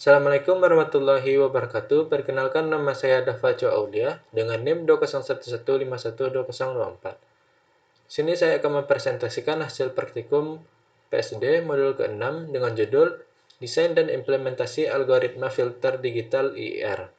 Assalamualaikum warahmatullahi wabarakatuh. Perkenalkan nama saya Davaco Aulia dengan NIM 201151204. Di sini saya akan mempresentasikan hasil praktikum PSD modul ke-6 dengan judul Desain dan Implementasi Algoritma Filter Digital IIR.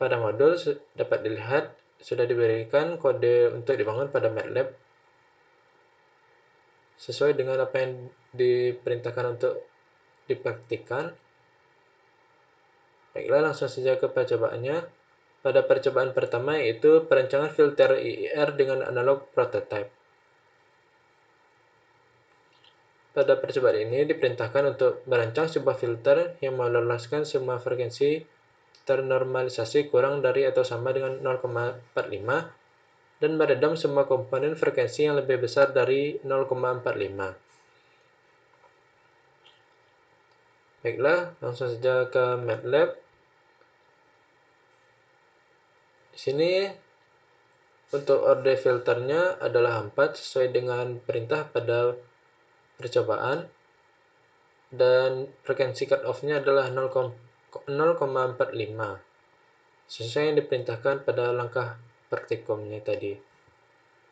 Pada modul dapat dilihat sudah diberikan kode untuk dibangun pada MATLAB sesuai dengan apa yang diperintahkan untuk dipraktikkan. Baiklah, langsung saja ke percobaannya. Pada percobaan pertama yaitu perancangan filter IIR dengan analog prototype. Pada percobaan ini diperintahkan untuk merancang sebuah filter yang meloloskan semua frekuensi ternormalisasi kurang dari atau sama dengan 0,45 dan meredam semua komponen frekuensi yang lebih besar dari 0,45. Baiklah, langsung saja ke MATLAB. Di sini untuk order filternya adalah 4 sesuai dengan perintah pada percobaan, dan frekuensi cutoff-nya adalah 0,45 sesuai yang diperintahkan pada langkah praktikumnya tadi.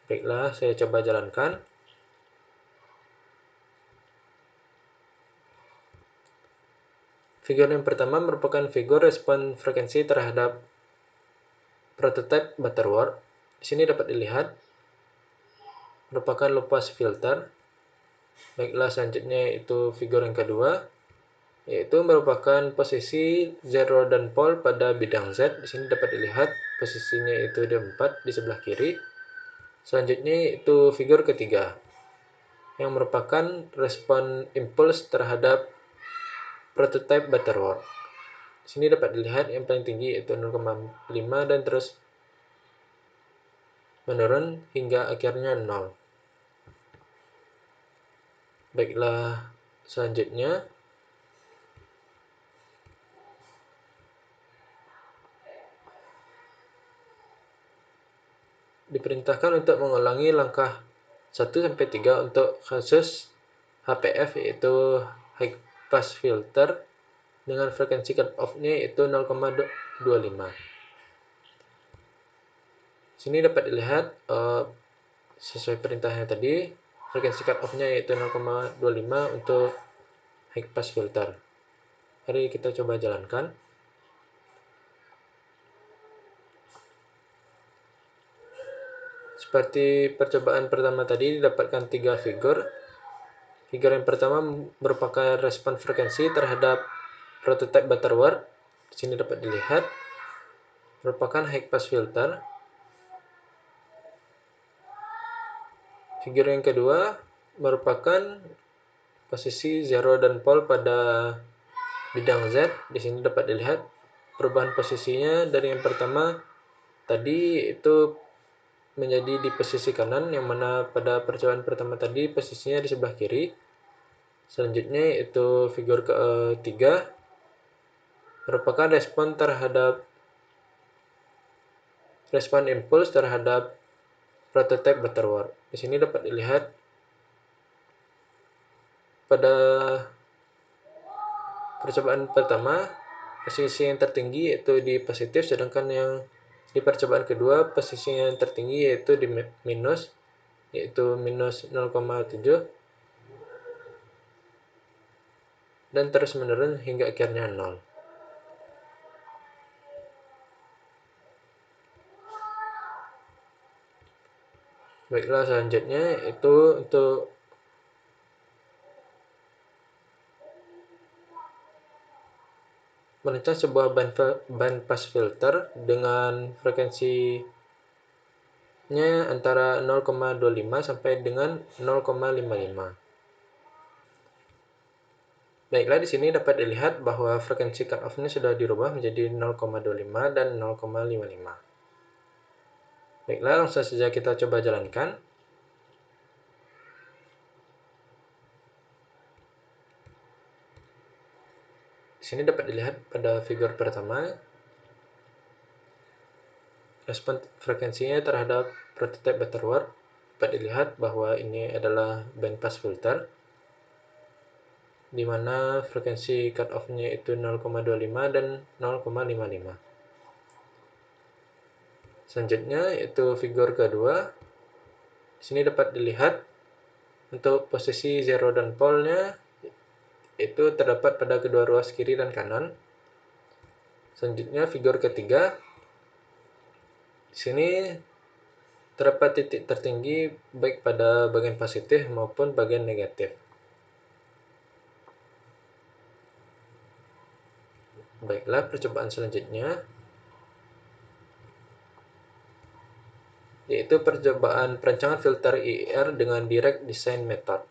Baiklah, saya coba jalankan. Figur yang pertama merupakan figur respon frekuensi terhadap prototype Butterworth. Di sini dapat dilihat merupakan low pass filter. Baiklah, selanjutnya itu figur yang kedua, yaitu merupakan posisi zero dan pole pada bidang Z. Di sini dapat dilihat posisinya itu di 4 di sebelah kiri. Selanjutnya itu figur ketiga, yang merupakan respon impuls terhadap prototype Butterworth. Di sini dapat dilihat yang paling tinggi yaitu 0,5 dan terus menurun hingga akhirnya 0. Baiklah, selanjutnya diperintahkan untuk mengulangi langkah 1-3 untuk kasus HPF, yaitu high pass filter dengan frekuensi cutoff-nya yaitu 0,25. Sini dapat dilihat sesuai perintahnya tadi, frekuensi cutoff-nya yaitu 0,25 untuk high pass filter. Mari kita coba jalankan. Seperti percobaan pertama tadi, didapatkan 3 figur. Figur yang pertama merupakan respon frekuensi terhadap prototype Butterworth. Di sini dapat dilihat merupakan high pass filter. Figur yang kedua merupakan posisi zero dan pole pada bidang Z. Di sini dapat dilihat perubahan posisinya dari yang pertama tadi itu menjadi di posisi kanan, yang mana pada percobaan pertama tadi posisinya di sebelah kiri. Selanjutnya itu figur ketiga merupakan respon impuls terhadap prototype Butterworth. Di sini dapat dilihat pada percobaan pertama posisi yang tertinggi yaitu di positif, sedangkan yang di percobaan kedua posisi yang tertinggi yaitu di minus, yaitu minus 0,7 dan terus menurun hingga akhirnya 0. Baiklah, selanjutnya itu untuk merancang sebuah band pass filter dengan frekuensinya antara 0,25 sampai dengan 0,55. Baiklah, di sini dapat dilihat bahwa frekuensi cutoff-nya sudah dirubah menjadi 0,25 dan 0,55. Baiklah, langsung saja kita coba jalankan. Di sini dapat dilihat pada figur pertama, respon frekuensinya terhadap prototype Butterworth. Dapat dilihat bahwa ini adalah band pass filter. di mana frekuensi cut off-nya itu 0,25 dan 0,55. Selanjutnya itu figur kedua. Di sini dapat dilihat untuk posisi zero dan pole-nya itu terdapat pada kedua ruas kiri dan kanan. Selanjutnya figur ketiga. Di sini terdapat titik tertinggi baik pada bagian positif maupun bagian negatif. Baiklah, percobaan selanjutnya yaitu percobaan perancangan filter IIR dengan Direct Design Method.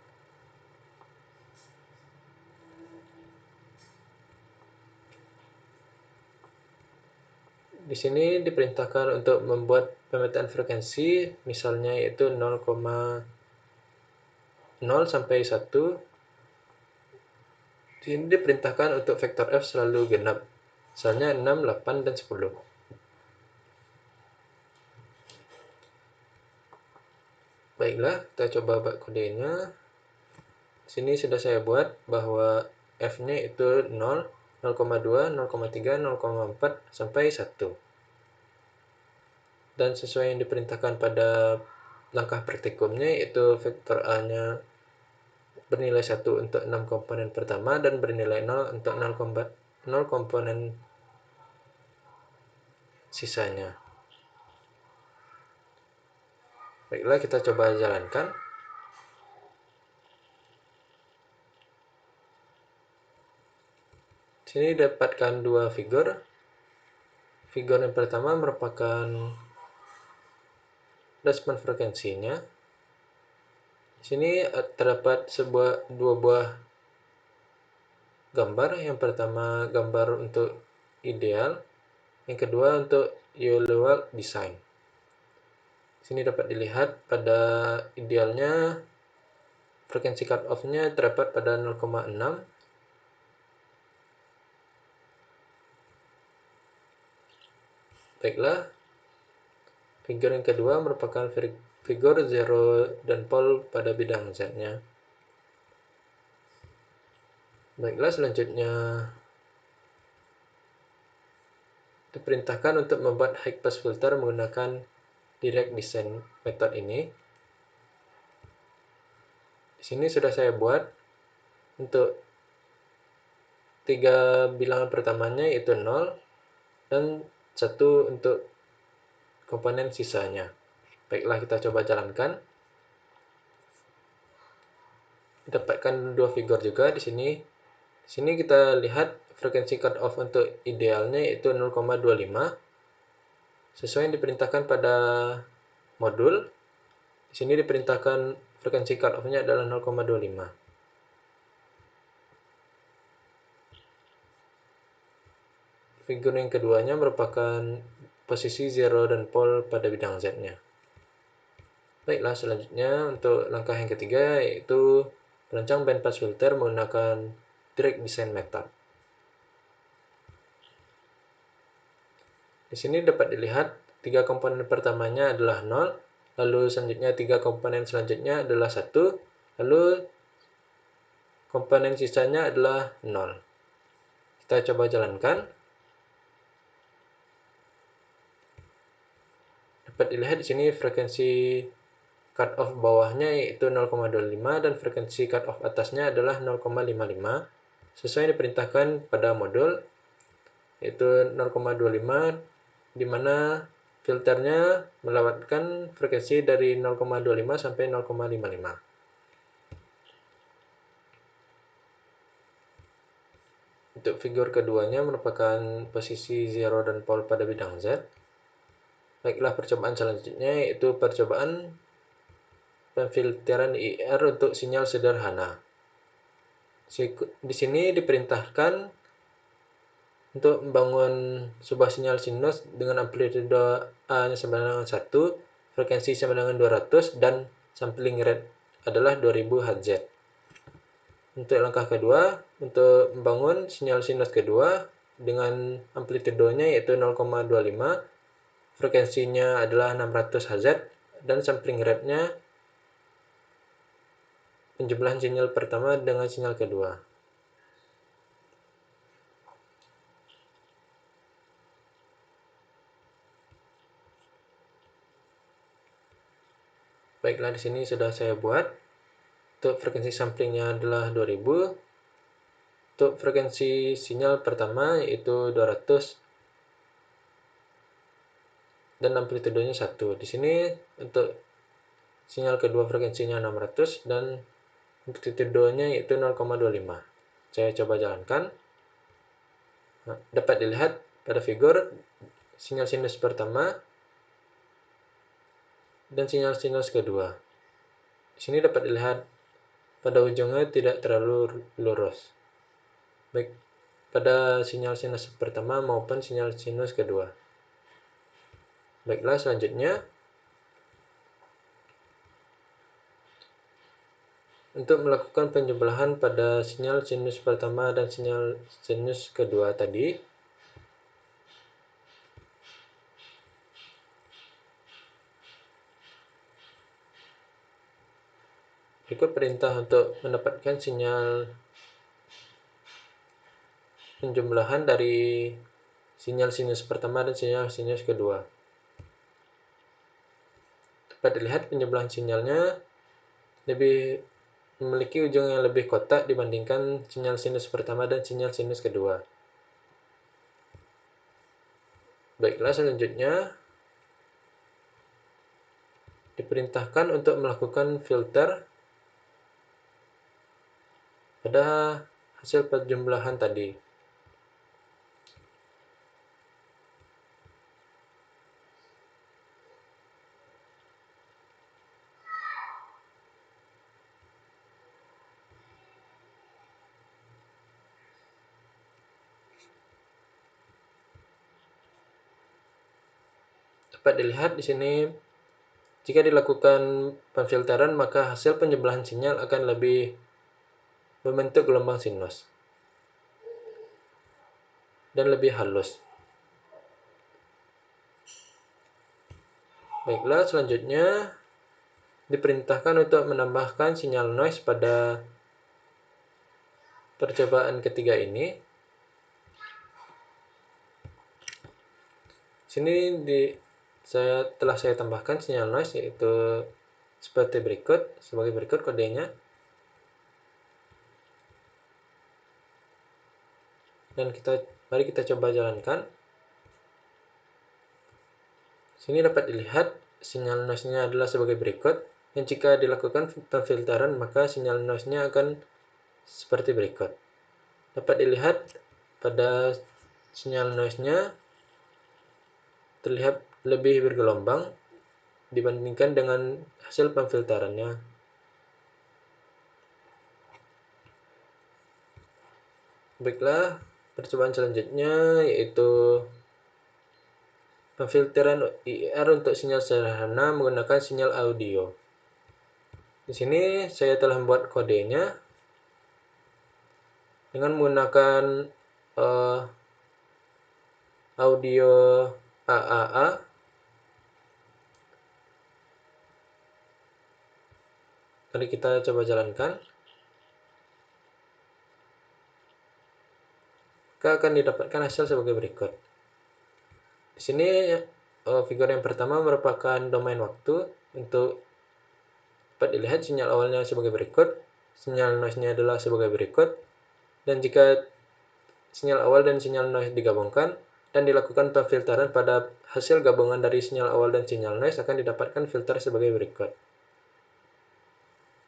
Di sini diperintahkan untuk membuat pemetaan frekuensi, misalnya yaitu 0,0 sampai 1. Di sini diperintahkan untuk vektor F selalu genap, misalnya 6, 8, dan 10. Baiklah, kita coba buat kodenya. Di sini sudah saya buat bahwa F-nya itu 0, 0,2, 0,3, 0,4, sampai 1. Dan sesuai yang diperintahkan pada langkah praktikumnya, yaitu vektor A-nya bernilai 1 untuk 6 komponen pertama dan bernilai 0 untuk 0 komponen sisanya. Baiklah, kita coba jalankan. Di sini dapatkan dua figur. Figur yang pertama merupakan respon frekuensinya. Di sini terdapat dua buah gambar. Yang pertama gambar untuk ideal, yang kedua untuk Euler design. Di sini dapat dilihat pada idealnya frekuensi cut off-nya terdapat pada 0,6. Baiklah, figur yang kedua merupakan figur zero dan pole pada bidang Z-nya. Baiklah, selanjutnya diperintahkan untuk membuat high pass filter menggunakan direct design method ini. Di sini sudah saya buat untuk tiga bilangan pertamanya yaitu 0 dan 1 untuk komponen sisanya. Baiklah, kita coba jalankan. Dapatkan dua figur juga di sini. Di sini kita lihat frekuensi cut off untuk idealnya yaitu 0,25 sesuai yang diperintahkan pada modul. Di sini diperintahkan frekuensi cut off-nya adalah 0,25. Figur yang keduanya merupakan posisi zero dan pole pada bidang Z-nya. Baiklah, selanjutnya untuk langkah yang ketiga yaitu merancang bandpass filter menggunakan direct design method. Di sini dapat dilihat tiga komponen pertamanya adalah 0, lalu selanjutnya tiga komponen selanjutnya adalah 1, lalu komponen sisanya adalah 0. Kita coba jalankan. Dapat dilihat di sini frekuensi cut off bawahnya yaitu 0,25 dan frekuensi cut off atasnya adalah 0,55 sesuai yang diperintahkan pada modul yaitu 0,25, di mana filternya melewatkan frekuensi dari 0,25 sampai 0,55. Untuk figur keduanya merupakan posisi zero dan pole pada bidang Z. Baiklah, percobaan selanjutnya yaitu percobaan pemfilteran IR untuk sinyal sederhana. Di sini diperintahkan untuk membangun sebuah sinyal sinus dengan amplitudo A-nya sama dengan 1, frekuensi sama dengan 200, dan sampling rate adalah 2000 Hz. Untuk langkah kedua, untuk membangun sinyal sinus kedua dengan amplitudonya yaitu 0,25, frekuensinya adalah 600 Hz, dan sampling rate-nya penjumlahan sinyal pertama dengan sinyal kedua. Baiklah, di sini sudah saya buat. Untuk frekuensi samplingnya adalah 2000. Untuk frekuensi sinyal pertama yaitu 200 dan amplitudenya 1. Di sini untuk sinyal kedua frekuensinya 600 dan amplitudenya yaitu 0,25. Saya coba jalankan. Nah, dapat dilihat pada figur sinyal sinus pertama dan sinyal sinus kedua. Di sini dapat dilihat pada ujungnya tidak terlalu lurus, baik pada sinyal sinus pertama maupun sinyal sinus kedua. Baiklah, selanjutnya untuk melakukan penjumlahan pada sinyal sinus pertama dan sinyal sinus kedua tadi, berikut perintah untuk mendapatkan sinyal penjumlahan dari sinyal sinus pertama dan sinyal sinus kedua. Dapat dilihat penjumlahan sinyalnya memiliki ujung yang lebih kotak dibandingkan sinyal sinus pertama dan sinyal sinus kedua. Baiklah, selanjutnya diperintahkan untuk melakukan filter pada hasil penjumlahan tadi. Dapat dilihat di sini, jika dilakukan pemfilteran maka hasil penjumlahan sinyal akan lebih membentuk gelombang sinus dan lebih halus. Baiklah, selanjutnya diperintahkan untuk menambahkan sinyal noise pada percobaan ketiga ini. Sini telah saya tambahkan sinyal noise yaitu sebagai berikut kodenya. Dan mari kita coba jalankan. Sini dapat dilihat sinyal noise-nya adalah sebagai berikut. Dan jika dilakukan pemfilteran maka sinyal noise-nya akan seperti berikut. Dapat dilihat pada sinyal noise-nya terlihat lebih bergelombang dibandingkan dengan hasil pemfilterannya. Baiklah, percobaan selanjutnya yaitu pemfilteran IR untuk sinyal sederhana menggunakan sinyal audio. Di sini saya telah membuat kodenya dengan menggunakan audio AAA. Mari kita coba jalankan. Maka akan didapatkan hasil sebagai berikut. Di sini figur yang pertama merupakan domain waktu. Untuk dapat dilihat sinyal awalnya sebagai berikut, sinyal noise-nya adalah sebagai berikut, dan jika sinyal awal dan sinyal noise digabungkan dan dilakukan pemfilteran pada hasil gabungan dari sinyal awal dan sinyal noise akan didapatkan filter sebagai berikut.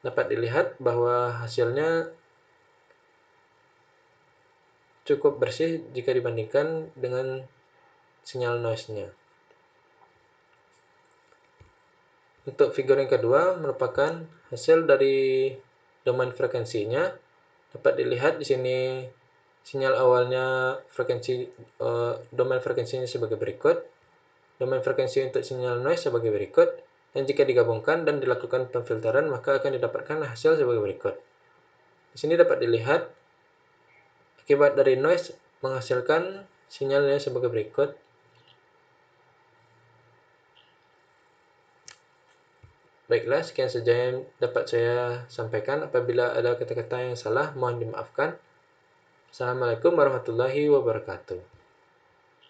Dapat dilihat bahwa hasilnya cukup bersih jika dibandingkan dengan sinyal noise-nya. Untuk figur yang kedua merupakan hasil dari domain frekuensinya. Dapat dilihat di sini sinyal awalnya domain frekuensinya sebagai berikut. Domain frekuensi untuk sinyal noise sebagai berikut. Dan jika digabungkan dan dilakukan pemfilteran maka akan didapatkan hasil sebagai berikut. Di sini dapat dilihat akibat dari noise menghasilkan sinyalnya sebagai berikut. Baiklah, sekian saja yang dapat saya sampaikan. Apabila ada kata-kata yang salah, mohon dimaafkan. Assalamualaikum warahmatullahi wabarakatuh.